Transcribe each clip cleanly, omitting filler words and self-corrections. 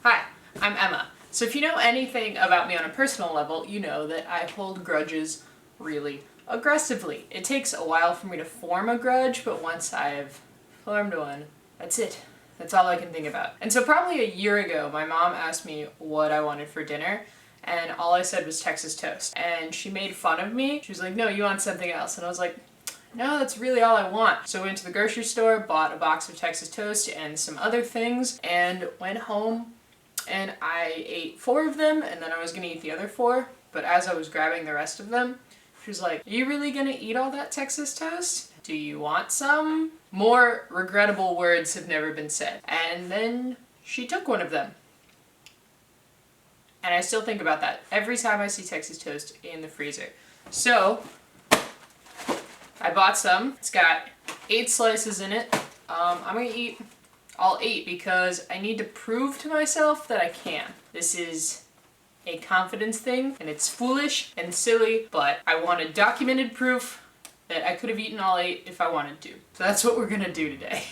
Hi, I'm Emma. So if you know anything about me on a personal level, you know that I hold grudges really aggressively. It takes a while for me to form a grudge, but once I've formed one, that's it. That's all I can think about. And so probably a year ago, my mom asked me what I wanted for dinner, and all I said was Texas toast. And she made fun of me. She was like, no, you want something else. And I was like, no, that's really all I want. So I went to the grocery store, bought a box of Texas toast and some other things, and went home and I ate 4 of them, and then I was gonna eat the other 4, but as I was grabbing the rest of them, she was like, are you really gonna eat all that Texas toast? Do you want some? More regrettable words have never been said. And then she took one of them. And I still think about that every time I see Texas toast in the freezer. So, I bought some. It's got 8 slices in it. I'm gonna eat all 8 because I need to prove to myself that I can. This is a confidence thing, and it's foolish and silly, but I wanted documented proof that I could have eaten all 8 if I wanted to. So that's what we're gonna do today.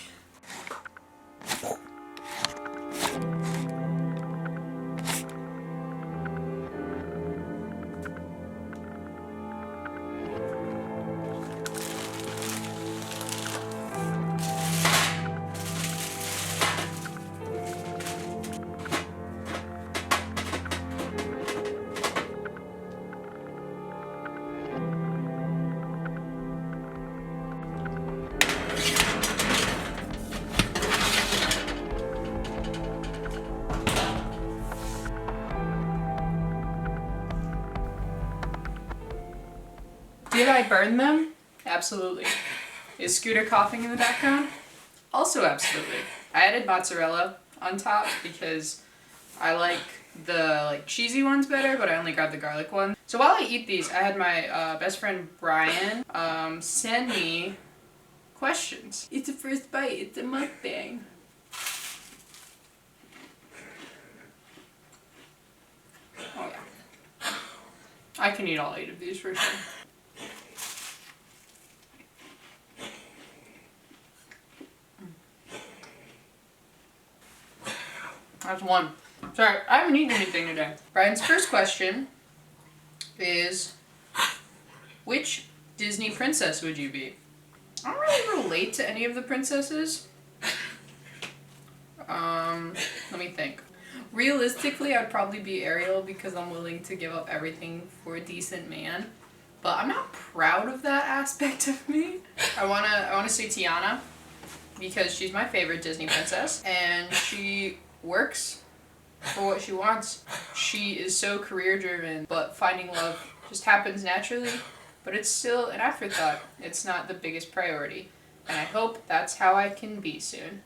Did I burn them? Absolutely. Is Scooter coughing in the background? Also absolutely. I added mozzarella on top because I like the cheesy ones better, but I only grabbed the garlic one. So while I eat these, I had my best friend Brian send me questions. It's a first bite. It's a mukbang. Oh yeah. I can eat all 8 of these for sure. That's 1. Sorry, I haven't eaten anything today. Brian's first question is, which Disney princess would you be? I don't really relate to any of the princesses. Let me think. Realistically, I'd probably be Ariel because I'm willing to give up everything for a decent man. But I'm not proud of that aspect of me. I wanna say Tiana because she's my favorite Disney princess, and she works for what she wants. She is so career driven, but finding love just happens naturally, but it's still an afterthought. It's not the biggest priority, and I hope that's how I can be soon.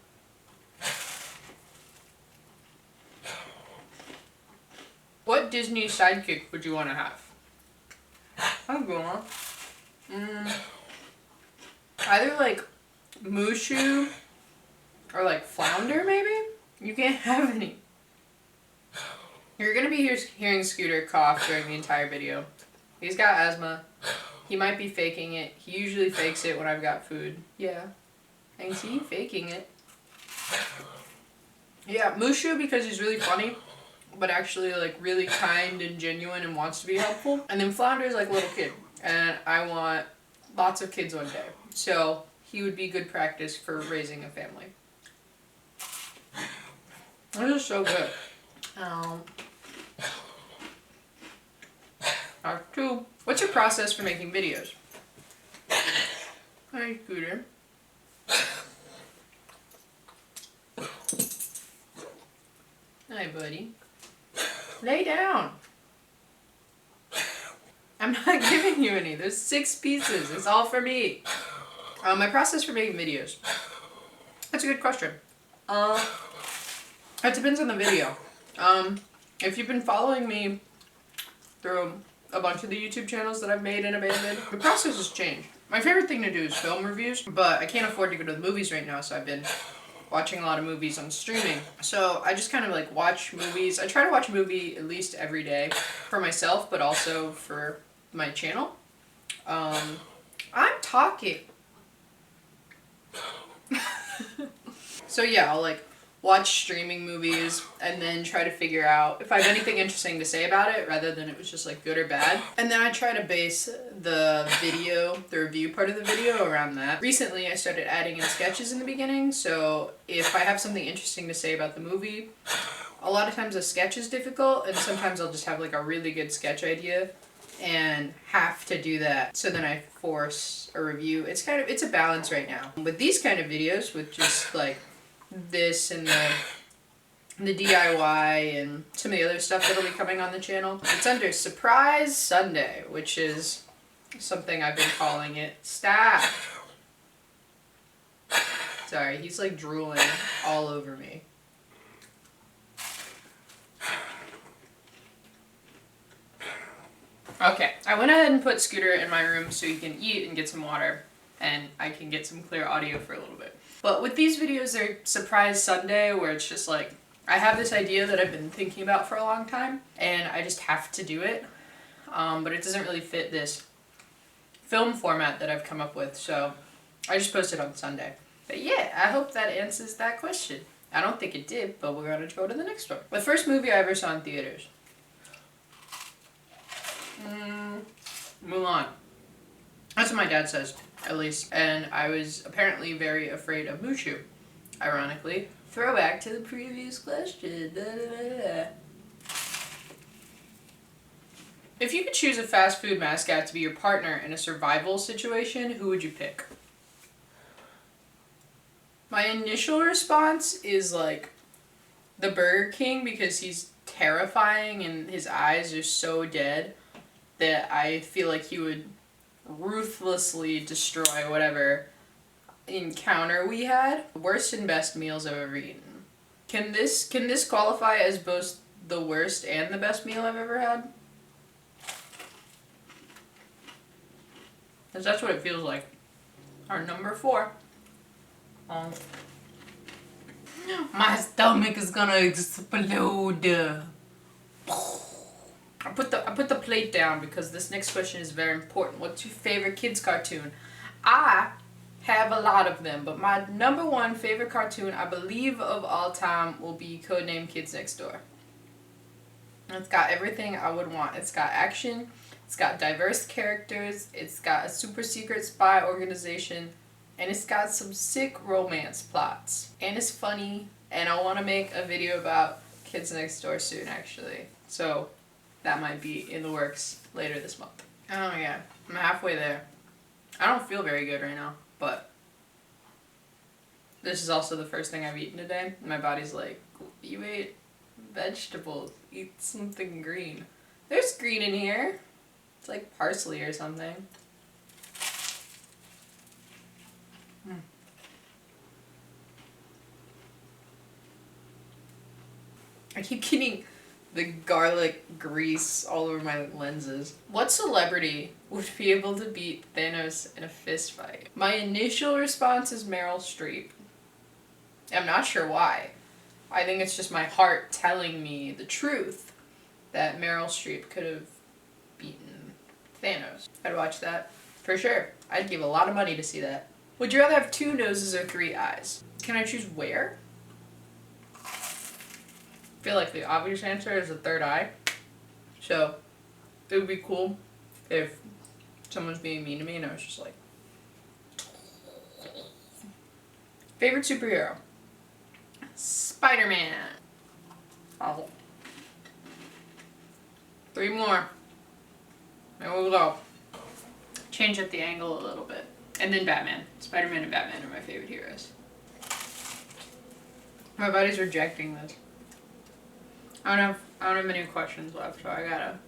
What Disney sidekick would you want to have? I'm going either Mushu or Flounder maybe? You can't have any. You're gonna be hearing Scooter cough during the entire video. He's got asthma. He might be faking it. He usually fakes it when I've got food. Yeah. I can see you faking it. Yeah, Mushu because he's really funny, but actually really kind and genuine and wants to be helpful. And then Flounder's like a little kid. And I want lots of kids one day. So he would be good practice for raising a family. This is so good. Part 2. What's your process for making videos? Hi, Scooter. Hi, buddy. Lay down. I'm not giving you any. There's 6 pieces. It's all for me. My process for making videos. That's a good question. It depends on the video. If you've been following me through a bunch of the YouTube channels that I've made and abandoned, the process has changed. My favorite thing to do is film reviews, but I can't afford to go to the movies right now, so I've been watching a lot of movies on streaming. So I just kind of watch movies. I try to watch a movie at least every day for myself, but also for my channel. I'm talking. So yeah, I'll watch streaming movies, and then try to figure out if I have anything interesting to say about it rather than it was just like good or bad. And then I try to base the review part of the video around that. Recently I started adding in sketches in the beginning, so if I have something interesting to say about the movie, a lot of times a sketch is difficult, and sometimes I'll just have like a really good sketch idea and have to do that. So then I force a review. It's a balance right now. With these kind of videos, with just like this and the DIY and some of the other stuff that'll be coming on the channel, it's under Surprise Sunday, which is something I've been calling it. Stop! Sorry, he's like drooling all over me. Okay, I went ahead and put Scooter in my room so he can eat and get some water, and I can get some clear audio for a little bit. But with these videos, they're Surprise Sunday, where it's just like, I have this idea that I've been thinking about for a long time, and I just have to do it. But it doesn't really fit this film format that I've come up with, so I just posted on Sunday. But yeah, I hope that answers that question. I don't think it did, but we're gonna go to the next one. The first movie I ever saw in theaters. Mulan. That's what my dad says, at least. And I was apparently very afraid of Mushu. Ironically. Throwback to the previous question. Da, da, da, da. If you could choose a fast food mascot to be your partner in a survival situation, who would you pick? My initial response is like the Burger King, because he's terrifying and his eyes are so dead that I feel like he would ruthlessly destroy whatever encounter we had. Worst and best meals I've ever eaten. Can this qualify as both the worst and the best meal I've ever had? Because that's what it feels like. Our number 4. My stomach is gonna explode. I put the plate down because this next question is very important. What's your favorite kids cartoon? I have a lot of them, but my number 1 favorite cartoon, I believe, of all time will be Codename Kids Next Door. It's got everything I would want. It's got action, it's got diverse characters, it's got a super secret spy organization, and it's got some sick romance plots. And it's funny, and I want to make a video about Kids Next Door soon, actually. So that might be in the works later this month. Oh my god, I'm halfway there. I don't feel very good right now, but this is also the first thing I've eaten today. My body's like, you ate vegetables, eat something green. There's green in here. It's like parsley or something. I keep getting the garlic grease all over my lenses. What celebrity would be able to beat Thanos in a fist fight? My initial response is Meryl Streep. I'm not sure why. I think it's just my heart telling me the truth that Meryl Streep could have beaten Thanos. I'd watch that for sure. I'd give a lot of money to see that. Would you rather have 2 noses or 3 eyes? Can I choose where? I feel like the obvious answer is the 3rd eye. So it would be cool if someone's being mean to me and I was just like... Favorite superhero? Spider-Man. Oh. 3 more. There we go. Change up the angle a little bit. And then Batman. Spider-Man and Batman are my favorite heroes. My body's rejecting this. I don't have many questions left, so I gotta...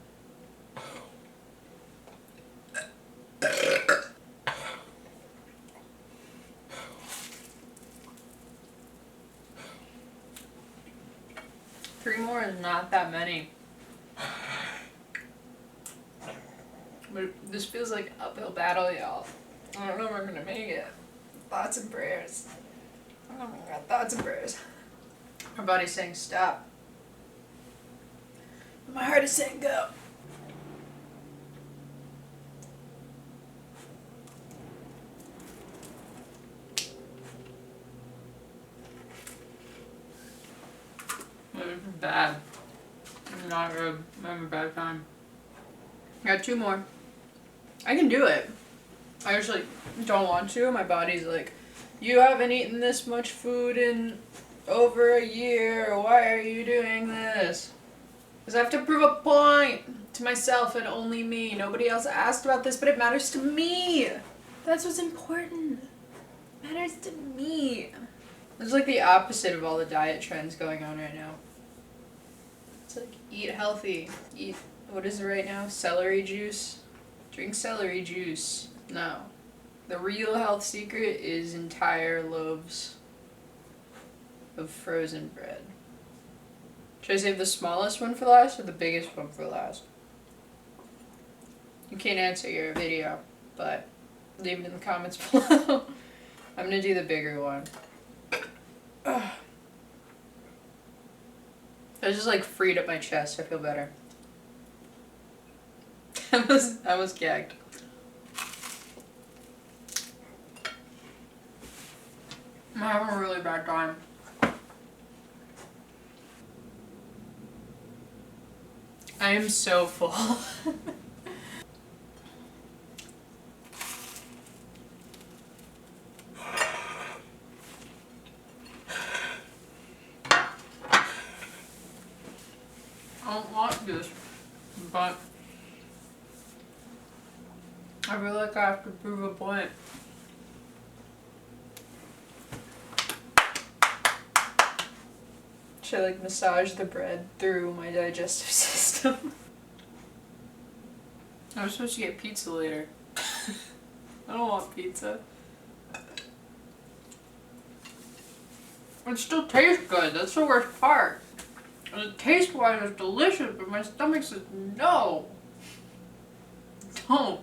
Three more is not that many. But this feels like an uphill battle, y'all. I don't know if we're gonna make it. Thoughts and prayers. Oh my god, thoughts and prayers. My body's saying stop. My heart is saying go. was bad. Not good. I'm having a bad time. Got 2 more. I can do it. I usually don't want to. My body's like, you haven't eaten this much food in over a year. Why are you doing this? Because I have to prove a point to myself and only me. Nobody else asked about this, but it matters to me. That's what's important. It matters to me. It's like the opposite of all the diet trends going on right now. It's like, eat healthy. Eat, what is it right now? Celery juice? Drink celery juice. No. The real health secret is entire loaves of frozen bread. Should I save the smallest one for last or the biggest one for last? You can't answer your video, but leave it in the comments below. I'm gonna do the bigger one. Ugh. I just like freed up my chest. I feel better. I was gagged. I'm having a really bad time. I am so full. I don't want this, but I feel like I have to prove a point. Should I like massage the bread through my digestive system? I was supposed to get pizza later. I don't want pizza. It still tastes good, that's the worst part. And the taste wise is delicious, but my stomach says no. Don't.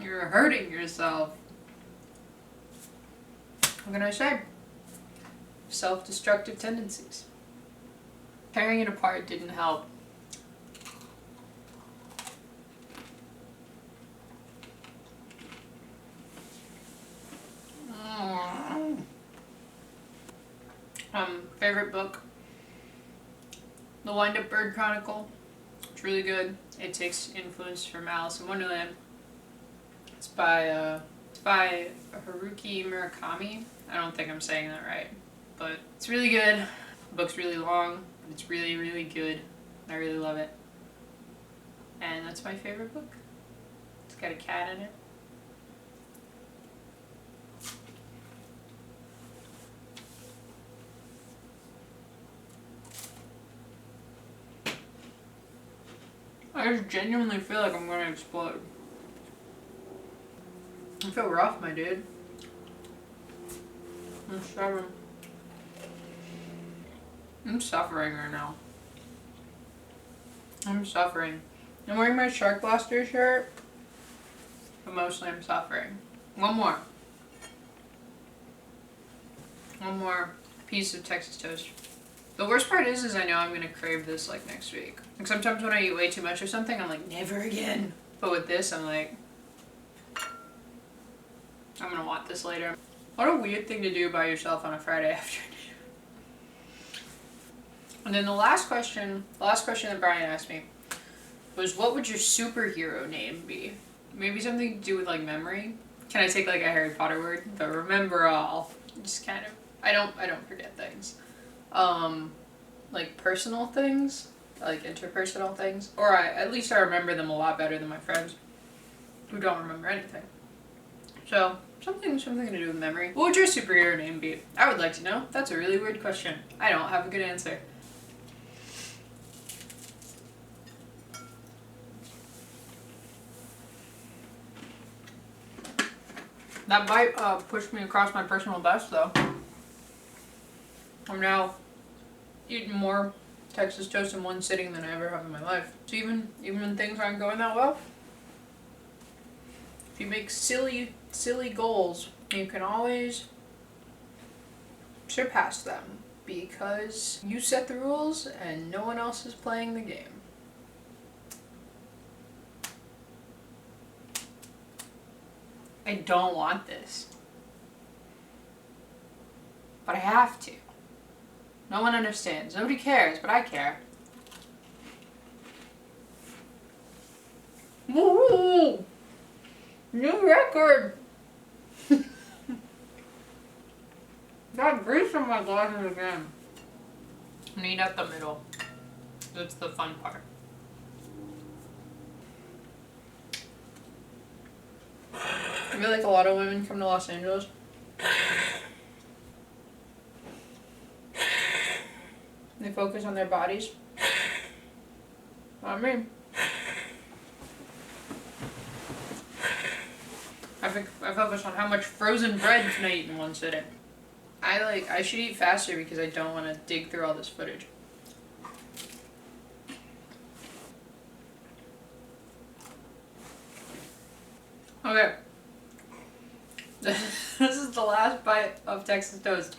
You're hurting yourself. What can I say? Self-destructive tendencies. Tearing it apart didn't help. Favorite book? The Windup Chronicle. It's really good. It takes influence from Alice in Wonderland. It's by Haruki Murakami. I don't think I'm saying that right, but it's really good. The book's really long, but it's really, really good. I really love it. And that's my favorite book. It's got a cat in it. I just genuinely feel like I'm gonna explode. I feel rough, my dude. I'm suffering right now. I'm suffering. I'm wearing my Shark Blaster shirt, but mostly I'm suffering. One more. One more piece of Texas toast. The worst part is I know I'm gonna crave this like next week. Like sometimes when I eat way too much or something, I'm like, never again. But with this, I'm like, I'm gonna want this later. What a weird thing to do by yourself on a Friday afternoon. And then the last question that Brian asked me was, what would your superhero name be? Maybe something to do with like memory. Can I take like a Harry Potter word? But remember all. Just kind of, I don't forget things. Like personal things, like interpersonal things, or at least I remember them a lot better than my friends who don't remember anything. So something to do with memory. What would your superhero name be? I would like to know. That's a really weird question. I don't have a good answer. That bite pushed me across my personal best though. I'm now eating more Texas toast in one sitting than I ever have in my life. So even when things aren't going that well, if you make silly goals, you can always surpass them because you set the rules and no one else is playing the game. I don't want this, but I have to. No one understands. Nobody cares, but I care. Woo! New record! Got grease on my glasses again. Need out the middle. That's the fun part. I feel like a lot of women come to Los Angeles. They focus on their bodies. Not me. I focus on how much frozen bread can I eat in one sitting. I should eat faster because I don't want to dig through all this footage. Okay. This is the last bite of Texas toast.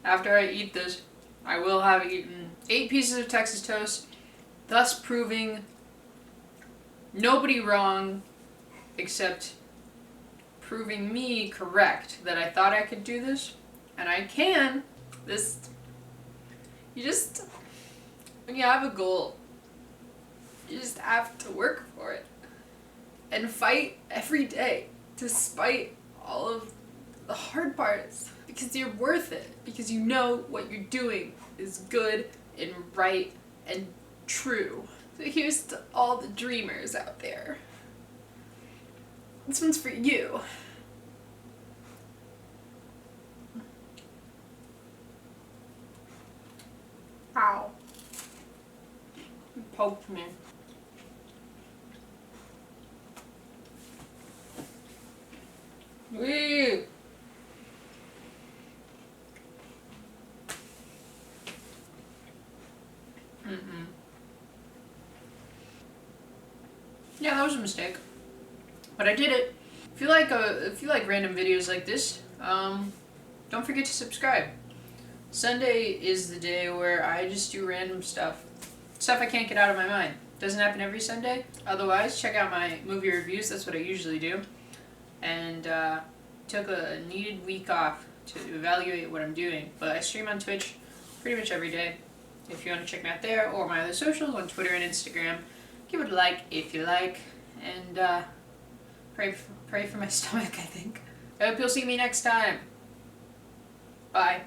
After I eat this, I will have eaten 8 pieces of Texas toast, thus proving nobody wrong except proving me correct that I thought I could do this, and I can. When you have a goal, you just have to work for it and fight every day despite all of the hard parts, because you're worth it, because you know what you're doing is good and right and true. So here's to all the dreamers out there. This one's for you. Ow. You poked me. Wee. Yeah, that was a mistake, but I did it. If you like random videos like this, don't forget to subscribe. Sunday is the day where I just do random stuff I can't get out of my mind. Doesn't happen every Sunday. Otherwise, check out my movie reviews. That's what I usually do. And took a needed week off to evaluate what I'm doing. But I stream on Twitch pretty much every day. If you want to check me out there, or my other socials on Twitter and Instagram, give it a like if you like, and pray for my stomach, I think. I hope you'll see me next time. Bye.